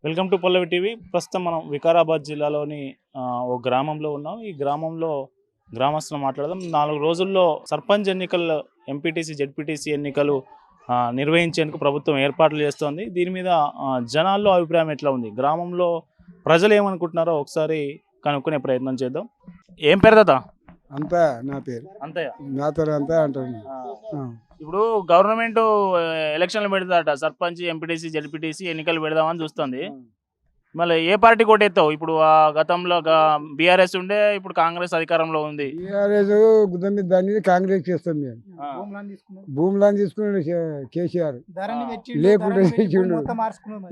Welcome to Pallavi TV. ప్రస్తుతం మనం వికారాబాద్ జిల్లాలోని ఓ గ్రామంలో ఉన్నాం. ఈ గ్రామంలో గ్రామస్తులు మాట్లాడదాం. 4 రోజుల్లో సర్పంచ్ ఎన్నికలు, ఎంపీటీసీ, జెడ్పీటీసీ ఎన్నికలు నిర్వహించేందుకు ప్రభుత్వం ఏర్పాట్లు చేస్తోంది. దీని మీద జనాల్లో అభిప్రాయం ఎట్లా ఉంది, గ్రామంలో ప్రజలు ఏమనుకుంటున్నారో ఒకసారి కనుక్కునే ప్రయత్నం చేద్దాం. ఏం పేరు తాత? అంతా నా పేరు. అంతయ్య నా పేరు అంతా అంటాను. ఇప్పుడు గవర్నమెంట్ ఎలక్షన్లు పెడతాట, సర్పంచ్, ఎంపీటీసీ, జెడ్పీటీసీ ఎన్నికలు పెడదామని చూస్తుంది. మళ్ళీ ఏ పార్టీ కోటెత్తావు? ఇప్పుడు గతంలో బీఆర్ఎస్ ఉండే, ఇప్పుడు కాంగ్రెస్ అధికారంలో ఉంది. టీఆర్ఎస్ గుద్ద మీద దాన్ని కాంగ్రెస్ చేస్తాం మేము. భూములను తీసుకున్నాడు కేసీఆర్, లేకుండా చేసిండు.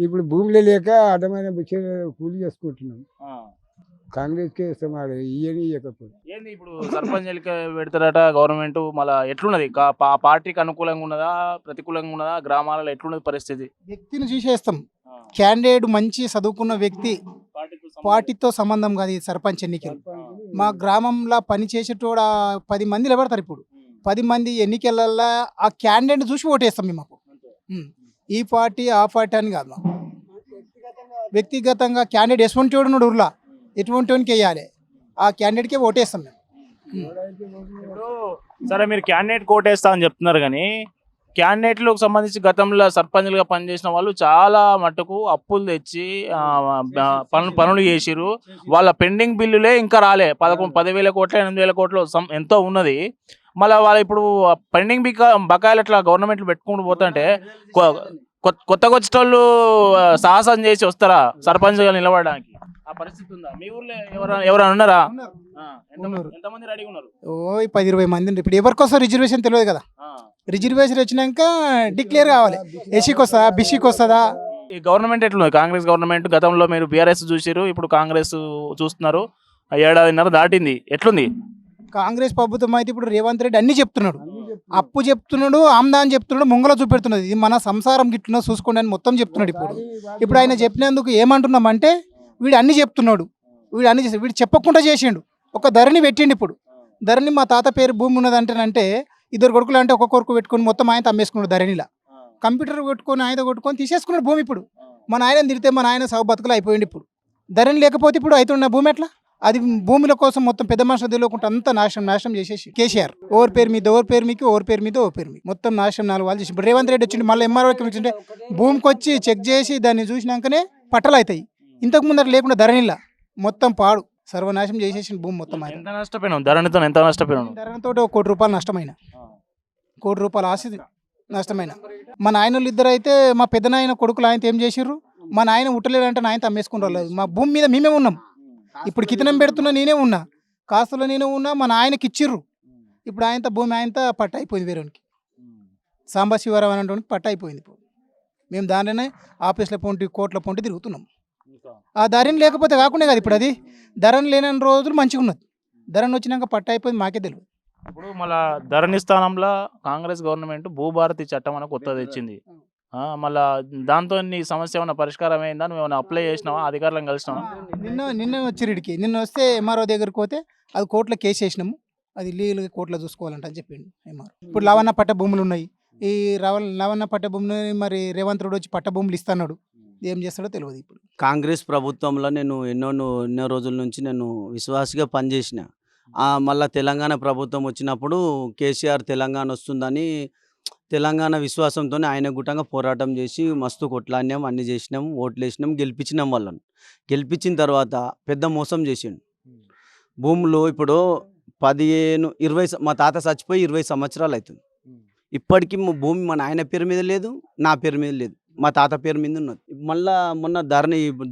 ఇప్పుడు భూములే లేక అడ్డమైన కూలి చేసుకుంటున్నాం. కాంగ్రెస్కే ఇస్తాం. ఇయని ఇవ్వకపోతే ఏంది ఇప్పుడు సర్పంచ్ ఎన్నిక పెడతారట గవర్నమెంట్. మళ్ళీ ఎట్లున్నది? పార్టీకి అనుకూలంగా ఉన్నదా, ప్రతికూలంగా ఉన్నదా? గ్రామాలలో ఎట్లున్నది పరిస్థితి? వ్యక్తిని చూసేస్తాం. క్యాండిడేట్ మంచి చదువుకున్న వ్యక్తి, పార్టీతో సంబంధం కాదు ఈ సర్పంచ్ ఎన్నికలు. మా గ్రామంలో పని చేసేటోడ 10 మంది నిలబడతారు. ఇప్పుడు 10 మంది ఎన్నికలలో ఆ క్యాండిడేట్ చూసి ఓటేస్తాం మేము. ఈ పార్టీ ఆ పార్టీ అని కాదు. వ్యక్తిగతంగా క్యాండిడేట్ ఎటువంటి వాడు ఉన్నాడు, ఊర్లో ఎటువంటి వానికి వేయాలి, ఆ క్యాండిడేట్కే ఓటేస్తాం మేము. ఇప్పుడు సరే, మీరు క్యాండిడేట్ కోటేస్తా అని చెప్తున్నారు, కానీ క్యాండిడేట్లకు సంబంధించి గతంలో సర్పంచ్లుగా పనిచేసిన వాళ్ళు చాలా మట్టుకు అప్పులు తెచ్చి పనులు చేసిరు. వాళ్ళ పెండింగ్ బిల్లులే ఇంకా రాలే. 10,000 కోట్లు, 8,000 కోట్లు ఎంతో ఉన్నది. మళ్ళీ వాళ్ళ ఇప్పుడు పెండింగ్ బకాయిలు అట్లా గవర్నమెంట్లు పెట్టుకుంటూ పోతుంటే కొత్తగా వచ్చేటోళ్ళు సాహసం చేసి వస్తారా సర్పంచ్గా నిలబడడానికి? ఆ పరిస్థితి ఉందా మీ ఊర్లో? ఎవరైనా ఉన్నారా? ఎంతమంది రెడీగా ఉన్నారు? 10-20 మంది. ఇప్పుడు ఎవరికి వస్తారు రిజర్వేషన్ తెలియదు కదా. రిజర్వేషన్ వచ్చినాక డిక్లేర్ కావాలి. ఎస్సీకి వస్తుందా, బీసీకి వస్తుందా? ఈ గవర్నమెంట్ ఎట్లుంది? కాంగ్రెస్ గవర్నమెంట్. గతంలో మీరు బీఆర్ఎస్ చూసారు, ఇప్పుడు కాంగ్రెస్ చూస్తున్నారు. 1.5 దాటింది. ఎట్లుంది కాంగ్రెస్ ప్రభుత్వం? అయితే ఇప్పుడు రేవంత్ రెడ్డి అన్ని చెప్తున్నాడు. అప్పు చెప్తున్నాడు, ఆమ్దాన్ చెప్తున్నాడు, ముంగల చూపెడుతున్నాడు. ఇది మన సంసారం గిట్లున్నా చూసుకోండి అని మొత్తం చెప్తున్నాడు. ఇప్పుడు ఆయన చెప్పినందుకు ఏమంటున్నామంటే, వీడు అన్ని చెప్తున్నాడు, వీడు చెప్పకుండా చేసిండు. ఒక ధరని పెట్టిండు. ఇప్పుడు ధరని మా తాత పేరు భూమి ఉన్నదంటేనంటే 2 కొడుకులు అంటే ఒక కొడుకు పెట్టుకొని మొత్తం ఆయన అమ్మేసుకున్నాడు. ధరణిలా కంప్యూటర్ కొట్టుకొని ఆయన కొట్టుకొని తీసేసుకున్నాడు భూమి. ఇప్పుడు మన ఆయన తిడితే మన ఆయన సౌ బతుకులు అయిపోయింది. ఇప్పుడు ధరణి లేకపోతే ఇప్పుడు అవుతున్న భూమి ఎట్లా? అది భూముల కోసం మొత్తం పెద్ద మనుషులు తెలియకుండా అంతా నాశనం చేసేసి కేసీఆర్ ఓవర్ పేరు మీద ఓవర్ పేరు మీకు, ఓవర్ పేరు మీద ఓవర్ పేరు మీకు మొత్తం నాశనం 4 వాళ్ళు చేసి. ఇప్పుడు రేవంత్ రెడ్డి వచ్చింది, మళ్ళీ ఎంఆర్ఓకి వచ్చింటే భూమికి వచ్చి చెక్ చేసి దాన్ని చూసినాకనే పట్టలు అవుతాయి. ఇంతకు ముందర లేకుండా ధరణిలా మొత్తం పాడు సర్వనాశనం చేసేసిన భూమి మొత్తం. ఎంత నష్టపోయినాం ధరణితో? ఎంత నష్టపోయినాం? ధరణితో 1 కోటి రూపాయలు నష్టమైన, 1 కోటి రూపాయల ఆస్తి నష్టమైన. మా నాయనలు 2 అయితే, మా పెద్ద నాయన కొడుకులు ఆయనతో ఏం చేసిర్రు? మా నాయన ఉట్టలేడంటే నాయనతో అమ్మేసుకుంటారు. మా భూమి మీద మేమే ఉన్నాం. ఇప్పుడు కితనం పెడుతున్నా నేనే ఉన్నా, కాస్తులో నేనే ఉన్నా. మా నాయనకి ఇచ్చిర్రు. ఇప్పుడు ఆయనతో భూమి ఆయనతో పట్ట అయిపోయింది. వేరేకి సాంబశివరావు అనేటువంటి పట్ట అయిపోయింది. ఇప్పుడు మేము దానిలోనే ఆఫీసుల పొంటి, కోట్ల పొంటి తిరుగుతున్నాం. ఆ ధరని లేకపోతే కాకుండా కాదు. ఇప్పుడు అది ధరని లేని రోజులు మంచిగా ఉన్నది. ధరని వచ్చినాక పట్ట అయిపోయింది, మాకే తెలియదు. ఇప్పుడు మళ్ళా ధరణి స్థానంలో కాంగ్రెస్ గవర్నమెంట్ భూభారతి చట్టం అని కొత్తది తెచ్చింది. మళ్ళా దాంతో నీ సమస్య ఏమైనా పరిష్కారం అయిందా? నువ్వు ఏమైనా అప్లై చేసినావా? అధికారులను కలిసినావా? నిన్న వచ్చిరిడికి నిన్న వస్తే ఎంఆర్ఓ దగ్గరికి పోతే అది కోర్టులో కేసు వేసినాము. అది లీగల్గా కోర్టులో చూసుకోవాలంట అని చెప్పిండు ఎంఆర్ఓ. ఇప్పుడు లవణ పట్ట భూములు ఉన్నాయి. ఈ లవణ పట్ట భూములు మరి రేవంత్ రెడ్డి వచ్చి పట్ట భూములు ఇస్తున్నాడు. ఏం చేస్తాడో తెలియదు. ఇప్పుడు కాంగ్రెస్ ప్రభుత్వంలో నేను ఎన్నో రోజుల నుంచి నేను విశ్వాసగా పనిచేసిన. మళ్ళీ తెలంగాణ ప్రభుత్వం వచ్చినప్పుడు కేసీఆర్ తెలంగాణ వస్తుందని తెలంగాణ విశ్వాసంతో ఆయన గుట్టంగా పోరాటం చేసి మస్తు కొట్లాడినాం, అన్ని చేసినాం, ఓట్లు వేసినాం, గెలిపించినాం. వాళ్ళను గెలిపించిన తర్వాత పెద్ద మోసం చేసిండు. భూములు ఇప్పుడు 15-20 మా తాత చచ్చిపోయి 20 సంవత్సరాలు అవుతుంది. ఇప్పటికీ భూమి మా నాయన పేరు మీద లేదు, నా పేరు మీద లేదు, మా తాత పేరు మీద ఉన్నది. మళ్ళీ మొన్న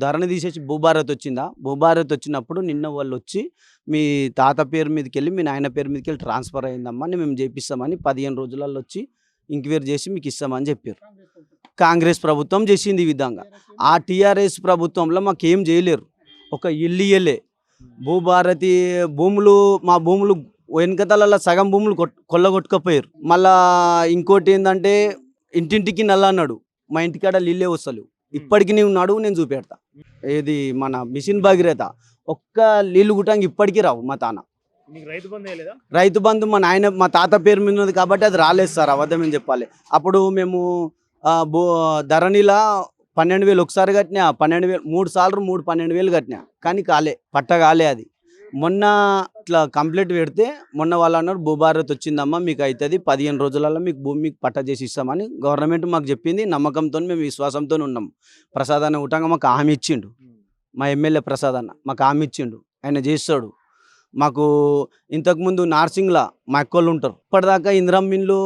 ధరణి తీసేసి భూభారత్ వచ్చిందా? భూభారత్ వచ్చినప్పుడు నిన్న వాళ్ళు వచ్చి మీ తాత పేరు మీదకి వెళ్ళి మీ నాయన పేరు మీదకి వెళ్ళి ట్రాన్స్ఫర్ అయిందమ్మా, మేము చేపిస్తామని 15 రోజులలో వచ్చి ఎంక్వైరీ చేసి మీకు ఇస్తామని చెప్పారు. కాంగ్రెస్ ప్రభుత్వం చేసింది ఈ విధంగా. ఆ టీఆర్ఎస్ ప్రభుత్వంలో మాకేం చేయలేరు. ఒక ఇల్లు ఇయ్యలే. భూభారతి భూములు, మా భూములు వెనకతల సగం భూములు కొల్లగొట్టుకపోయారు. మళ్ళా ఇంకోటి ఏంటంటే ఇంటింటికి నల్ల అన్నాడు. మా ఇంటికాడ నీళ్ళే వస్తలేవు. ఇప్పటికి నీవు నడువు, నేను చూపెడతా. ఏది మన మిషన్ భగీరథ ఒక్క నీళ్ళు గుట్టంగా ఇప్పటికీ రావు. మా తాన రైతు బంధు మా తాత పేరు మీద ఉన్నది కాబట్టి అది రాలేదు సార్. అబద్ధమని చెప్పాలి. అప్పుడు మేము ధరణిలా 12,000 ఒకసారి కట్టినా, 12,000 3 సార్లు 12,000 కట్టినా, కానీ పట్ట కాలే అది. మొన్న ఇట్లా కంప్లైంట్ పెడితే మొన్న వాళ్ళు అన్నారు భూభారత్ వచ్చిందమ్మా, మీకు అవుతుంది 15 రోజులలో మీకు భూమి మీకు పట్ట చేసి ఇస్తామని గవర్నమెంట్ మాకు చెప్పింది. నమ్మకంతో మేము విశ్వాసంతో ఉన్నాం. ప్రసాద్ అన్న ఉటంగా మాకు హామీ ఇచ్చిండు. మా ఎమ్మెల్యే ప్రసాద్ అన్న మాకు హామీ ఇచ్చిండు, ఆయన చేస్తాడు. మాకు ఇంతకుముందు నార్సింగ్లా మా అక్కోళ్ళు ఉంటారు. ఇప్పటిదాకా ఇందిరమ్మిన్లు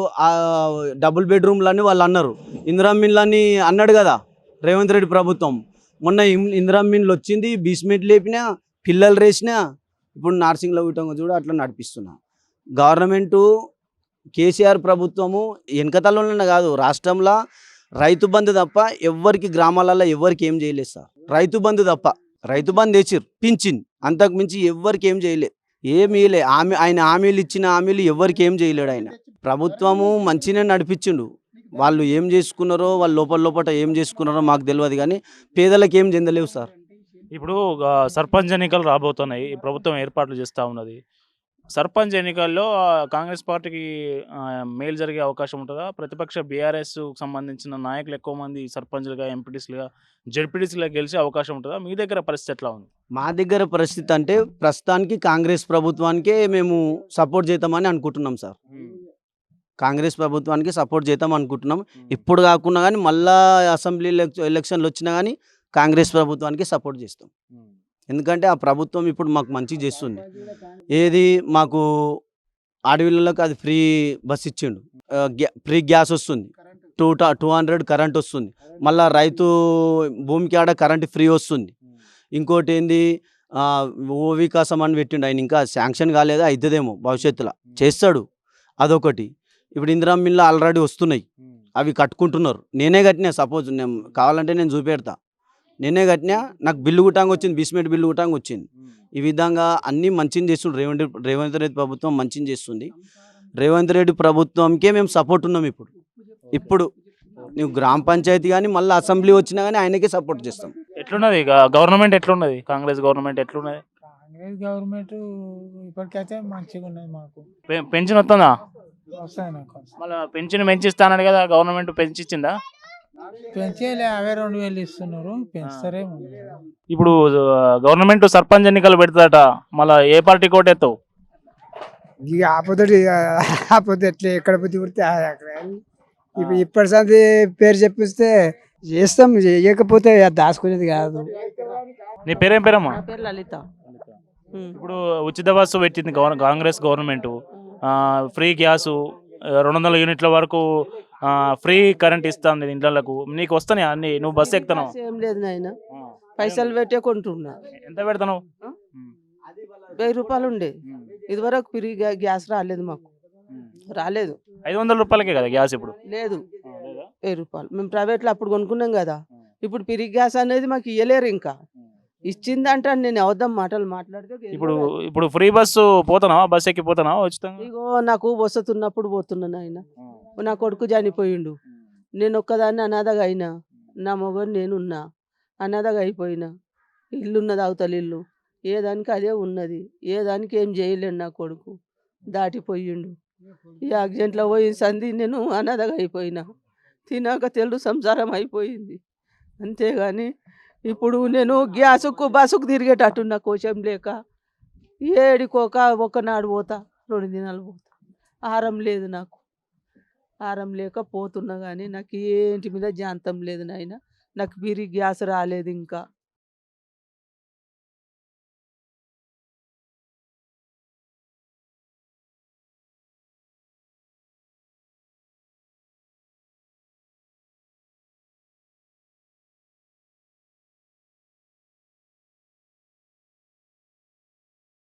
డబుల్ బెడ్రూమ్లని వాళ్ళు అన్నారు. ఇందిరమ్మిన్లని అన్నాడు కదా రేవంత్ రెడ్డి ప్రభుత్వం. మొన్న ఇందిరమ్మిన్లు వచ్చింది, బీస్మెంట్ లేపినా, పిల్లలు రేసినా. ఇప్పుడు నార్సింగ్లో విటంగా చూడ అట్లా నడిపిస్తున్నా. గవర్నమెంటు కేసీఆర్ ప్రభుత్వము వెనకతలంలోనే కాదు, రాష్ట్రంలో రైతు బంధు తప్ప ఎవ్వరికి గ్రామాలలో ఎవ్వరికి ఏం చేయలేదు సార్. రైతు బంధు తప్ప, రైతు బంధు వేసిరు, పింఛన్, అంతకు మించి ఎవ్వరికి ఏం చేయలేదు. ఏమీ లే. ఆయన హామీలు ఇచ్చిన హామీలు ఎవరికి ఏం చేయలేడు. ఆయన ప్రభుత్వము మంచిగానే నడిపించిండు. వాళ్ళు ఏం చేసుకున్నారో, వాళ్ళు లోపల ఏం చేసుకున్నారో మాకు తెలియదు, కానీ పేదలకు ఏం చెందలేవు సార్. ఇప్పుడు సర్పంచ్ ఎన్నికలు రాబోతున్నాయి. ఈ ప్రభుత్వం ఏర్పాట్లు చేస్తూ ఉన్నది. సర్పంచ్ ఎన్నికల్లో కాంగ్రెస్ పార్టీకి మేలు జరిగే అవకాశం ఉంటుందా? ప్రతిపక్ష బీఆర్ఎస్ సంబంధించిన నాయకులు ఎక్కువ మంది సర్పంచ్లుగా, ఎంపీటీసీలుగా, జెడ్పీటీసీలుగా గెలిచే అవకాశం ఉంటుందా? మీ దగ్గర పరిస్థితి ఎట్లా ఉంది? మా దగ్గర పరిస్థితి అంటే ప్రస్తుతానికి కాంగ్రెస్ ప్రభుత్వానికే మేము సపోర్ట్ చేద్దామని అనుకుంటున్నాం సార్. కాంగ్రెస్ ప్రభుత్వానికి సపోర్ట్ చేద్దాం అనుకుంటున్నాం. ఇప్పుడు కాకుండా కానీ మళ్ళా అసెంబ్లీ ఎలక్షన్లు వచ్చినా కానీ కాంగ్రెస్ ప్రభుత్వానికి సపోర్ట్ చేస్తాం. ఎందుకంటే ఆ ప్రభుత్వం ఇప్పుడు మాకు మంచిగా చేస్తుంది. ఏది మాకు అడవిళ్ళకి అది ఫ్రీ బస్ ఇచ్చిండు, ఫ్రీ గ్యాస్ వస్తుంది, 200 కరెంట్ వస్తుంది, మళ్ళీ రైతు భూమికి ఆడ కరెంట్ ఫ్రీ వస్తుంది. ఇంకోటి ఏంది, ఓ వికాసం అని పెట్టిండు ఆయన, ఇంకా శాంక్షన్ కాలేదు, అవుతుందేమో భవిష్యత్తులో చేస్తాడు. అదొకటి. ఇప్పుడు ఇందిరమ్మిన్లు ఆల్రెడీ వస్తున్నాయి, అవి కట్టుకుంటున్నారు. నేనే కట్టినా, సపోజ్ నేను కావాలంటే నేను చూపెడతా, నేనే కట్టినా, నాకు బిల్లు గుటాంగా వచ్చింది, బీస్మెంట్ బిల్లు గుటాంగా వచ్చింది. ఈ విధంగా అన్నీ మంచిగా చేస్తుండ్రు. రేవంత్ రెడ్డి ప్రభుత్వం మంచిగా చేస్తుంది. రేవంత్ రెడ్డి ప్రభుత్వంకే మేము సపోర్ట్ ఉన్నాం. ఇప్పుడు నువ్వు గ్రామ పంచాయతీ కానీ మళ్ళీ అసెంబ్లీ వచ్చినా కానీ ఆయనకే సపోర్ట్ చేస్తాం. ఎట్లున్నది గవర్నమెంట్? ఎట్లున్నది కాంగ్రెస్ గవర్నమెంట్? ఎట్లున్నది కాంగ్రెస్ గవర్నమెంట్? ఇప్పటికైతే మంచిగా ఉన్నది మాకు. పెన్షన్ వస్తుందా? వస్తాయి నాకు. మళ్ళీ పెన్షన్ పెంచిస్తానని కదా గవర్నమెంట్, పెంచిచ్చిందా? పెంచేలే, అవే 2,000 ఇస్తున్నారు, పెంచుతారేమో. ఇప్పుడు గవర్నమెంట్ సర్పంచ్ ఎన్నికలు పెడతాట, మళ్ళీ ఏ పార్టీ కోటెత్తావు? ఇక ఆపోతే ఎట్లా ఎక్కడ బుద్ధి పుడితే అక్కడ. ఇప్పుడు ఇప్పటి సంది పేరు చెప్పిస్తే చేస్తాం, చేయకపోతే దాచుకునేది కాదు. నీ పేరేం పేరమ్మా? నా పేరు లలిత. ఇప్పుడు ఉచిత బస్సు పెట్టింది కాంగ్రెస్ గవర్నమెంట్. ఫ్రీ గ్యాసు, 200 యూనిట్ల వరకు ఫ్రీ కరెంట్ ఇస్తాను ఇంట్లకు. నీకు వస్తాయి అన్ని? నువ్వు బస్సు ఎక్కుతున్నావు? ఏం లేదు నాయన, పైసలు పెట్టే కొంటున్నా. ఎంత పెడతావు? 1000 రూపాయలు ఉండే, ఇదివరకు ఫ్రీ గ్యాస్ రాలేదు మాకు, రాలేదు. 500 రూపాయలకే కదా గ్యాస్ ఇప్పుడు? లేదు, 1000 రూపాయలు. మేము ప్రైవేట్లో అప్పుడు కొనుక్కున్నాం కదా. ఇప్పుడు ఫ్రీ గ్యాస్ అనేది మాకు ఇయ్యలేరు. ఇంకా ఇచ్చిందంటే నేను అవద్దాం మాటలు మాట్లాడితే. ఇప్పుడు ఫ్రీ బస్సు పోతున్నావా? బస్ ఎక్కి పోతున్నావా ఉచితంగా? ఇగో నాకు వస్తున్నప్పుడు పోతున్నాను ఆయన. నా కొడుకు చనిపోయిండు, నేను ఒక్కదాన్ని అనాథగా అయినా, నా మొగడు నేనున్నా, అనాథగా అయిపోయినా. ఇల్లున్నది అవతల ఇల్లు, ఏ దానికి అదే ఉన్నది, ఏ దానికి ఏం చేయలేను. నా కొడుకు దాటిపోయిండు. ఈ యాక్సిడెంట్లో పోయి సంధి నేను అనాథగా అయిపోయినా, తినాక తెలుగు సంసారం అయిపోయింది. అంతేగాని ఇప్పుడు నేను గ్యాసుకు బస్సుకు తిరిగేటట్టున్నా, కోశం లేక. ఏడికోక ఒకనాడు పోతా, 2 దినాలు పోతా. ఆహారం లేదు నాకు, ఆహారం లేక పోతున్నా. కానీ నాకు ఏంటి మీద జాంతం లేదు నాయన. నాకు బిరి గ్యాస్ రాలేదు ఇంకా.